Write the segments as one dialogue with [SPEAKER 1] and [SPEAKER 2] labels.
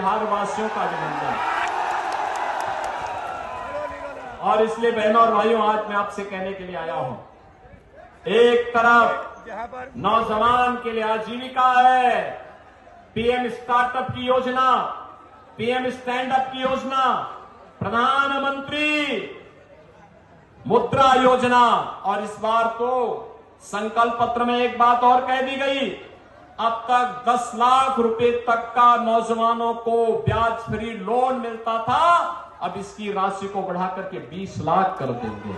[SPEAKER 1] बिहार वासियों का अभिनंदन। और इसलिए बहनों और भाइयों, आज मैं आपसे कहने के लिए आया हूं, एक तरफ नौजवान के लिए आजीविका है, पीएम स्टार्टअप की योजना, पीएम स्टैंड अप की योजना, प्रधानमंत्री मुद्रा योजना, और इस बार तो संकल्प पत्र में एक बात और कह दी गई, अब तक 10 लाख रुपए तक का नौजवानों को ब्याज फ्री लोन मिलता था, अब इसकी राशि को बढ़ाकर के 20 लाख कर देंगे।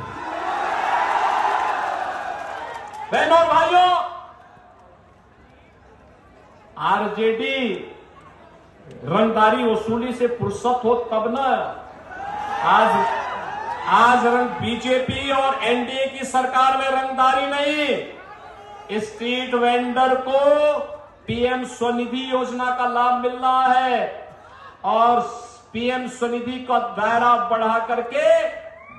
[SPEAKER 1] बहनों और भाइयों, आरजेडी रंगदारी वसूली से फुर्सत हो तब ना, आज बीजेपी और एनडीए की सरकार में रंगदारी नहीं, स्ट्रीट वेंडर को पीएम स्वनिधि योजना का लाभ मिल रहा है, और पीएम स्वनिधि का दायरा बढ़ा करके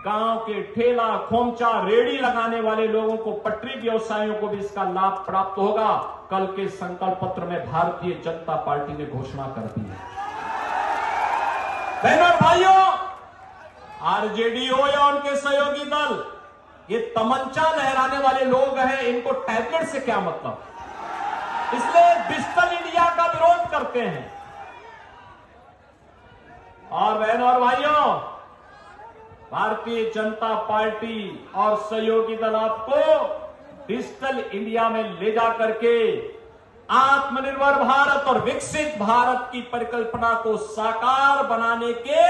[SPEAKER 1] गांव के ठेला खोमचा रेड़ी लगाने वाले लोगों को, पटरी व्यवसायियों को भी इसका लाभ प्राप्त होगा। कल के संकल्प पत्र में भारतीय जनता पार्टी ने घोषणा कर दी है। बहनों और भाइयों, आरजेडी हो या उनके सहयोगी दल, ये तमंचा लहराने वाले लोग हैं, इनको टैबलेट से क्या मतलब, इसलिए डिजिटल इंडिया का विरोध करते हैं। और बहनों और भाइयों, भारतीय जनता पार्टी और सहयोगी दल आपको डिजिटल इंडिया में ले जाकर के आत्मनिर्भर भारत और विकसित भारत की परिकल्पना को साकार बनाने के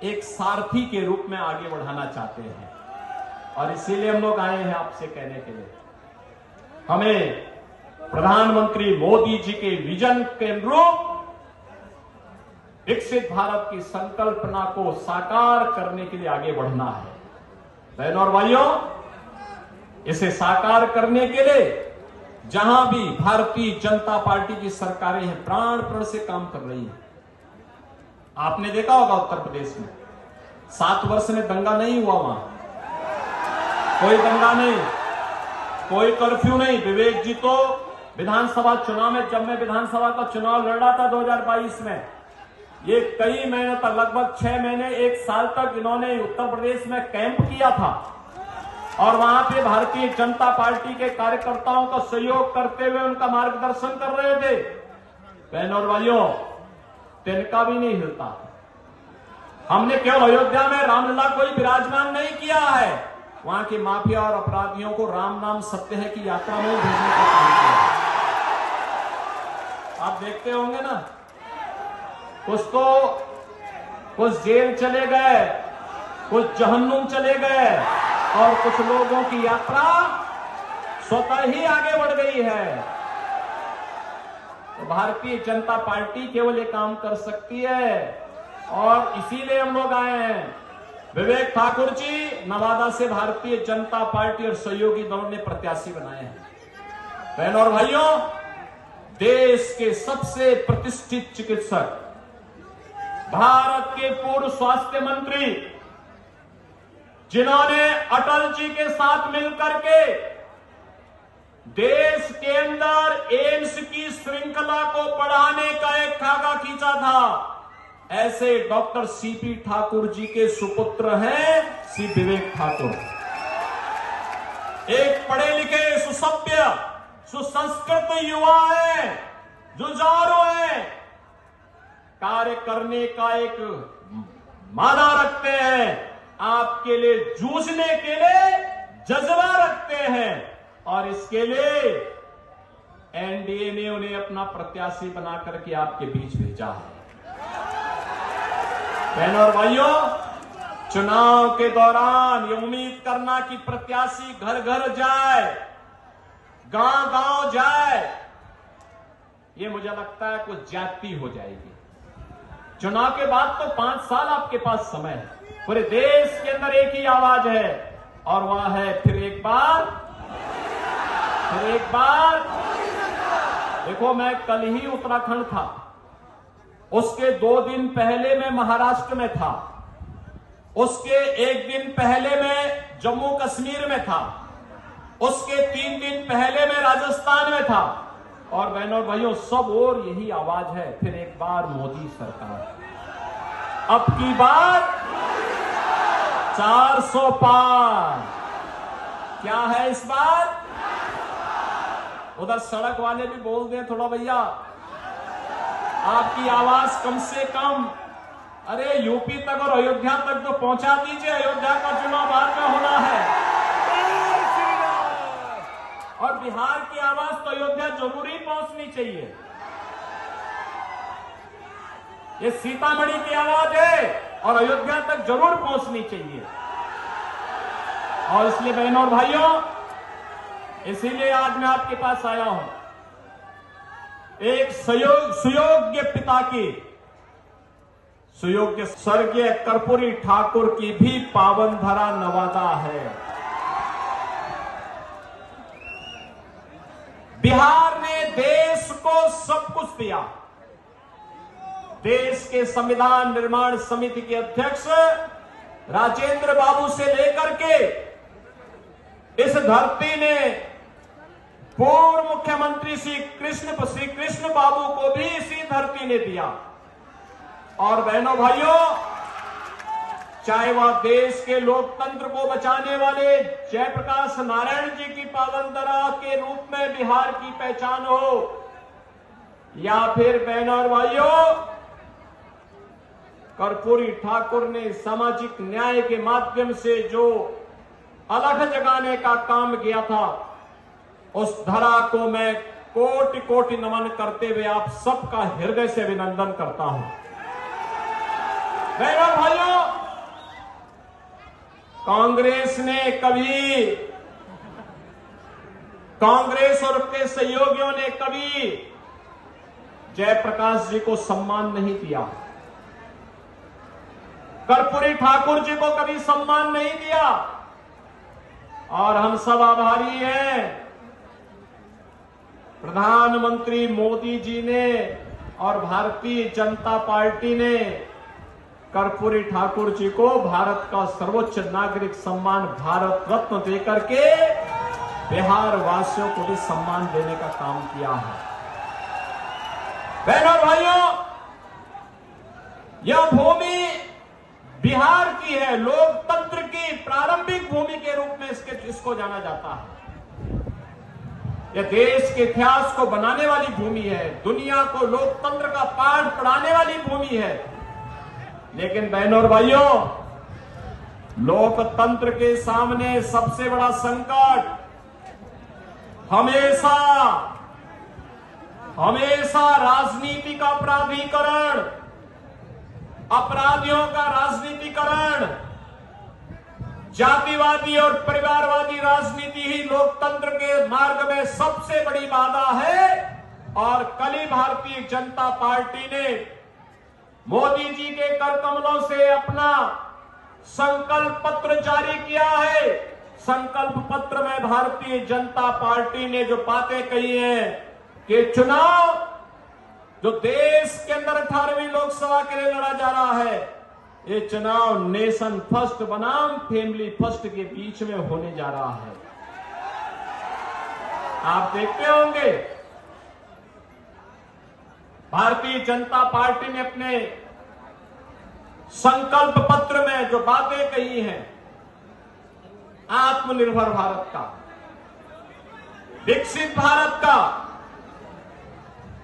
[SPEAKER 1] एक सारथी के रूप में आगे बढ़ाना चाहते हैं। और इसीलिए हम लोग आए हैं आपसे कहने के लिए, हमें प्रधानमंत्री मोदी जी के विजन के अनुरूप विकसित भारत की संकल्पना को साकार करने के लिए आगे बढ़ना है। बहनों और भाइयों, इसे साकार करने के लिए जहां भी भारतीय जनता पार्टी की सरकारें हैं, प्राण प्रण से काम कर रही हैं। आपने देखा होगा उत्तर प्रदेश में 7 वर्ष में दंगा नहीं हुआ, वहां कोई दंगा नहीं, कोई कर्फ्यू नहीं। विवेक जी तो विधानसभा चुनाव में, जब मैं विधानसभा का चुनाव लड़ रहा था 2022 में, ये कई महीने तक, लगभग 6 महीने 1 साल तक इन्होंने उत्तर प्रदेश में कैंप किया था, और वहां पे भारतीय जनता पार्टी के कार्यकर्ताओं का सहयोग करते हुए उनका मार्गदर्शन कर रहे थे। बहनों और भाइयों, तिनका भी नहीं हिलता। हमने केवल अयोध्या में रामलला कोई विराजमान नहीं किया है, वहां के माफिया और अपराधियों को राम नाम सत्य है की यात्रा में भेजने का काम किया। आप देखते होंगे ना, कुछ जेल चले गए, कुछ जहन्नुम चले गए, और कुछ लोगों की यात्रा स्वतः ही आगे बढ़ गई है। तो भारतीय जनता पार्टी केवल ये काम कर सकती है, और इसीलिए हम लोग आए हैं। विवेक ठाकुर जी नवादा से भारतीय जनता पार्टी और सहयोगी दलों ने प्रत्याशी बनाए हैं। बहनों और भाइयों, देश के सबसे प्रतिष्ठित चिकित्सक, भारत के पूर्व स्वास्थ्य मंत्री, जिन्होंने अटल जी के साथ मिलकर के देश के अंदर एम्स की श्रृंखला को बढ़ाने का एक धागा खींचा था, ऐसे डॉक्टर सीपी ठाकुर जी के सुपुत्र हैं श्री विवेक ठाकुर। एक पढ़े लिखे, सुसभ्य, सुसंस्कृत युवा है, जुझारू है, कार्य करने का एक मादा रखते हैं, आपके लिए जूझने के लिए जज्बा रखते हैं, और इसके लिए एनडीए ने उन्हें अपना प्रत्याशी बना करके आपके बीच भेजा है। बहनों और भाइयों, चुनाव के दौरान ये उम्मीद करना कि प्रत्याशी घर घर जाए, गांव गांव जाए, ये मुझे लगता है कुछ ज्यादती हो जाएगी। चुनाव के बाद तो 5 साल आपके पास समय है, पूरे देश के अंदर एक ही आवाज है, और वह है फिर एक बार। देखो, मैं कल ही उत्तराखंड था, उसके 2 दिन पहले मैं महाराष्ट्र में था, उसके 1 दिन पहले मैं जम्मू कश्मीर में था, उसके 3 दिन पहले मैं राजस्थान में था, और बहनों और भाइयों, सब और यही आवाज है, फिर एक बार मोदी सरकार, अब की बार 400 पार। क्या है इस बार? उधर सड़क वाले भी बोल दें थोड़ा भैया, आपकी आवाज कम से कम, अरे यूपी तक और अयोध्या तक तो पहुंचा दीजिए, अयोध्या का चुनाव बाद में होना है। और बिहार की आवाज तो अयोध्या जरूरी पहुंचनी चाहिए। ये सीतामढ़ी की आवाज है और अयोध्या तक जरूर पहुंचनी चाहिए। और इसलिए बहनों और भाइयों, इसीलिए आज मैं आपके पास आया हूं, एक सुयोग्य पिता की, सुयोग्य स्वर्गीय कर्पूरी ठाकुर की भी पावन धरा नवादा है। बिहार ने देश को सब कुछ दिया। देश के संविधान निर्माण समिति के अध्यक्ष राजेंद्र बाबू से लेकर के इस धरती ने पूर्व मुख्यमंत्री श्री कृष्ण बाबू को भी इसी धरती ने दिया। और बहनों भाइयों, चाहे वह देश के लोकतंत्र को बचाने वाले जयप्रकाश नारायण जी की पावन धरा के रूप में बिहार की पहचान हो, या फिर बहनों और भाइयों, कर्पूरी ठाकुर ने सामाजिक न्याय के माध्यम से जो अलग जगाने का काम किया था, उस धरा को मैं कोटि कोटि नमन करते हुए आप सबका हृदय से अभिनंदन करता हूं। बहनों और भाइयों, कांग्रेस और उसके सहयोगियों ने कभी जयप्रकाश जी को सम्मान नहीं दिया, कर्पूरी ठाकुर जी को कभी सम्मान नहीं दिया। और हम सब आभारी हैं प्रधानमंत्री मोदी जी ने और भारतीय जनता पार्टी ने कर्पूरी ठाकुर जी को भारत का सर्वोच्च नागरिक सम्मान भारत रत्न देकर के बिहार वासियों को भी सम्मान देने का काम किया है। बहनों भाइयों, यह भूमि बिहार की है, लोकतंत्र की प्रारंभिक भूमि के रूप में इसको जाना जाता है। यह देश के इतिहास को बनाने वाली भूमि है, दुनिया को लोकतंत्र का पाठ पढ़ाने वाली भूमि है। लेकिन बहनों और भाइयों, लोकतंत्र के सामने सबसे बड़ा संकट हमेशा राजनीति का प्राधिकरण, अपराधियों का राजनीतिकरण, जातिवादी और परिवारवादी राजनीति ही लोकतंत्र के मार्ग में सबसे बड़ी बाधा है। और कल ही भारतीय जनता पार्टी ने मोदी जी के कर कमलों से अपना संकल्प पत्र जारी किया है। संकल्प पत्र में भारतीय जनता पार्टी ने जो बातें कही हैं कि चुनाव जो देश के अंदर 18वीं लोकसभा के लिए लड़ा जा रहा है, ये चुनाव नेशन फर्स्ट बनाम फैमिली फर्स्ट के बीच में होने जा रहा है। आप देखते होंगे भारतीय जनता पार्टी ने अपने संकल्प पत्र में जो बातें कही हैं, आत्मनिर्भर भारत का, विकसित भारत का,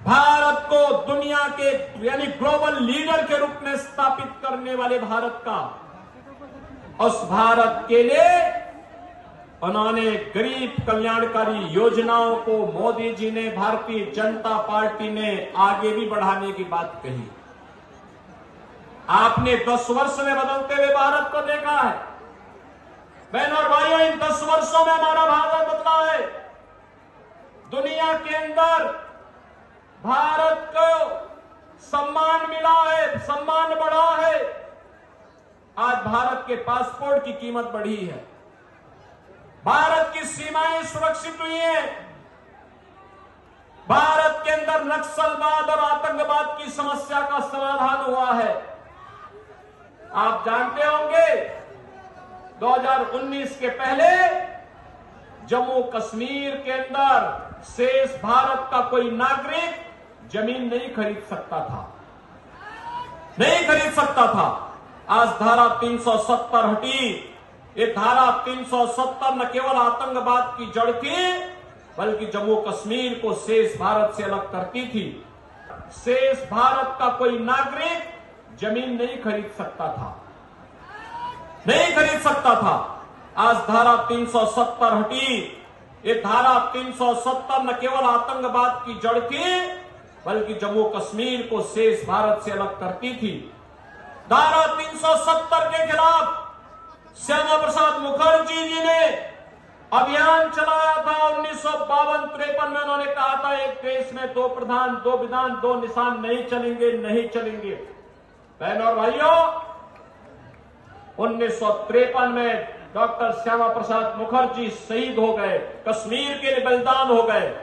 [SPEAKER 1] भारत को दुनिया के यानी ग्लोबल लीडर के रूप में स्थापित करने वाले भारत का, उस भारत के लिए उन्होंने गरीब कल्याणकारी योजनाओं को मोदी जी ने, भारतीय जनता पार्टी ने आगे भी बढ़ाने की बात कही। आपने 10 वर्ष में बदलते हुए भारत को देखा है। बहनों और भाइयों, इन 10 वर्षों में हमारा भारत बदला है। दुनिया के अंदर भारत को सम्मान मिला है, सम्मान बढ़ा है। आज भारत के पासपोर्ट की कीमत बढ़ी है, भारत की सीमाएं सुरक्षित हुई हैं, भारत के अंदर नक्सलवाद और आतंकवाद की समस्या का समाधान हुआ है। आप जानते होंगे 2019 के पहले जम्मू कश्मीर के अंदर शेष भारत का कोई नागरिक जमीन नहीं खरीद सकता था, नहीं खरीद सकता था। आज धारा 370 हटी। ये धारा 370 न केवल आतंकवाद की जड़ थी, बल्कि जम्मू कश्मीर को शेष भारत से अलग करती थी। शेष भारत का कोई नागरिक जमीन नहीं खरीद सकता था, नहीं खरीद सकता था। आज धारा 370 हटी। ये धारा 370 न केवल आतंकवाद की जड़ थी, बल्कि जम्मू कश्मीर को शेष भारत से अलग करती थी। धारा 370 के खिलाफ श्यामा प्रसाद मुखर्जी जी ने अभियान चलाया था। 1952-53 में उन्होंने कहा था एक देश में दो प्रधान, दो विधान, दो निशान नहीं चलेंगे, नहीं चलेंगे। बहनों और भाइयों, 1953 में डॉक्टर श्यामा प्रसाद मुखर्जी शहीद हो गए, कश्मीर के लिए बलिदान हो गए।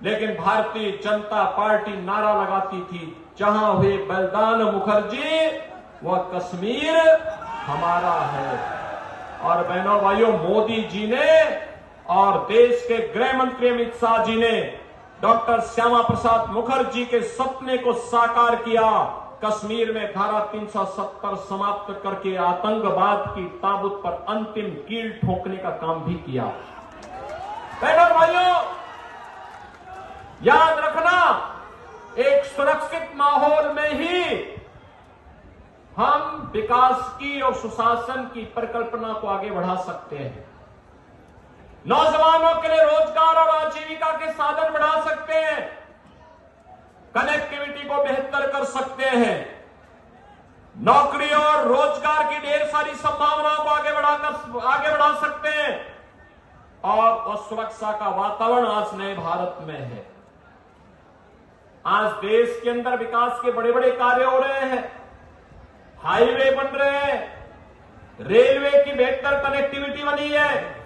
[SPEAKER 1] लेकिन भारतीय जनता पार्टी नारा लगाती थी, जहां हुए बलिदान मुखर्जी, वह कश्मीर हमारा है। और बहनों भाइयों, मोदी जी ने और देश के गृह मंत्री अमित शाह जी ने डॉक्टर श्यामा प्रसाद मुखर्जी के सपने को साकार किया। कश्मीर में धारा 370 समाप्त करके आतंकवाद की ताबूत पर अंतिम कील ठोकने का काम भी किया। बहनों भाइयों, याद रखना, एक सुरक्षित माहौल में ही हम विकास की और सुशासन की परिकल्पना को आगे बढ़ा सकते हैं। नौजवानों के लिए रोजगार और आजीविका के साधन बढ़ा सकते हैं, कनेक्टिविटी को बेहतर कर सकते हैं, नौकरी और रोजगार की ढेर सारी संभावनाओं को आगे बढ़ा सकते हैं। और सुरक्षा का वातावरण आज नए भारत में है। आज देश के अंदर विकास के बड़े बड़े कार्य हो रहे हैं, हाईवे बन रहे हैं, रेलवे की बेहतर कनेक्टिविटी बनी है,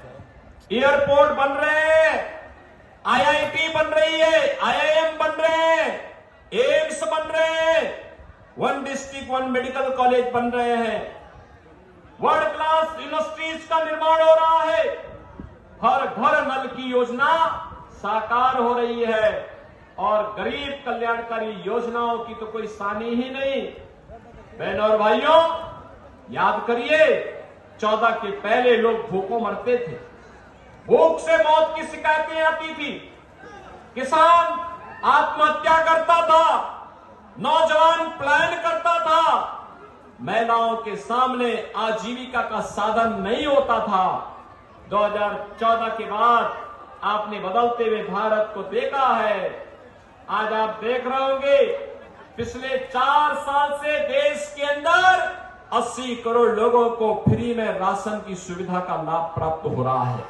[SPEAKER 1] एयरपोर्ट बन रहे हैं, आईआईटी बन रही है, आईआईएम बन रहे हैं, एम्स बन रहे हैं, one district one medical college बन रहे हैं, वर्ल्ड क्लास यूनिवर्सिटीज का निर्माण हो रहा है, हर घर नल की योजना साकार हो रही है। और गरीब कल्याणकारी योजनाओं की तो कोई सानी ही नहीं। बहनों और भाइयों, याद करिए, 14 के पहले लोग भूखों मरते थे, भूख से मौत की शिकायतें आती थी, किसान आत्महत्या करता था, नौजवान पलायन करता था, महिलाओं के सामने आजीविका का साधन नहीं होता था। 2014 के बाद आपने बदलते हुए भारत को देखा है। आज आप देख रहे होंगे, पिछले 4 साल से देश के अंदर 80 करोड़ लोगों को फ्री में राशन की सुविधा का लाभ प्राप्त हो रहा है।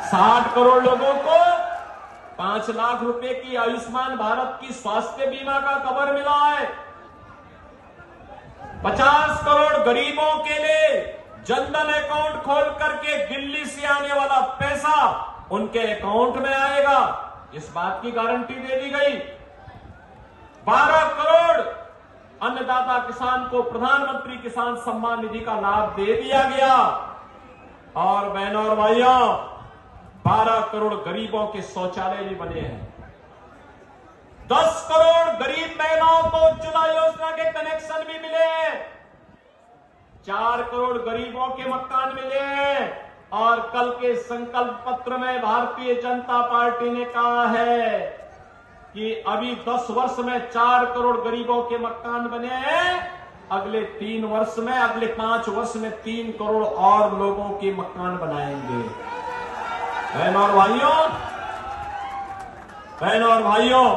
[SPEAKER 1] 60 करोड़ लोगों को 5 लाख रुपए की आयुष्मान भारत की स्वास्थ्य बीमा का कवर मिला है। 50 करोड़ गरीबों के लिए जनधन अकाउंट खोल करके दिल्ली से आने वाला पैसा उनके अकाउंट में आएगा, इस बात की गारंटी दे दी गई। 12 करोड़ अन्नदाता किसान को प्रधानमंत्री किसान सम्मान निधि का लाभ दे दिया गया। और बहनों और भाइयों, 12 करोड़ गरीबों के शौचालय भी बने हैं। 10 करोड़ गरीब महिलाओं को उज्ज्वला योजना के कनेक्शन भी मिले हैं। 4 करोड़ गरीबों के मकान मिले हैं। और कल के संकल्प पत्र में भारतीय जनता पार्टी ने कहा है कि अभी 10 वर्ष में 4 करोड़ गरीबों के मकान बने हैं, अगले 3 वर्ष में, अगले 5 वर्ष में 3 करोड़ और लोगों के मकान बनाएंगे। बहनों और भाइयों,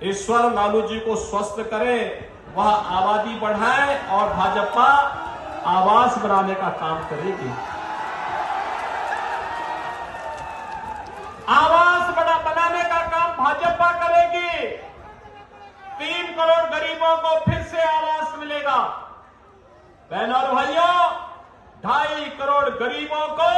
[SPEAKER 1] ईश्वर लालू जी को स्वस्थ करे, वह आबादी बढ़ाए और भाजपा आवास बनाने का काम करेगी। आवास बनाने का काम भाजपा करेगी। 3 करोड़ गरीबों को फिर से आवास मिलेगा। बहनों और भाइयों, 2.5 करोड़ गरीबों को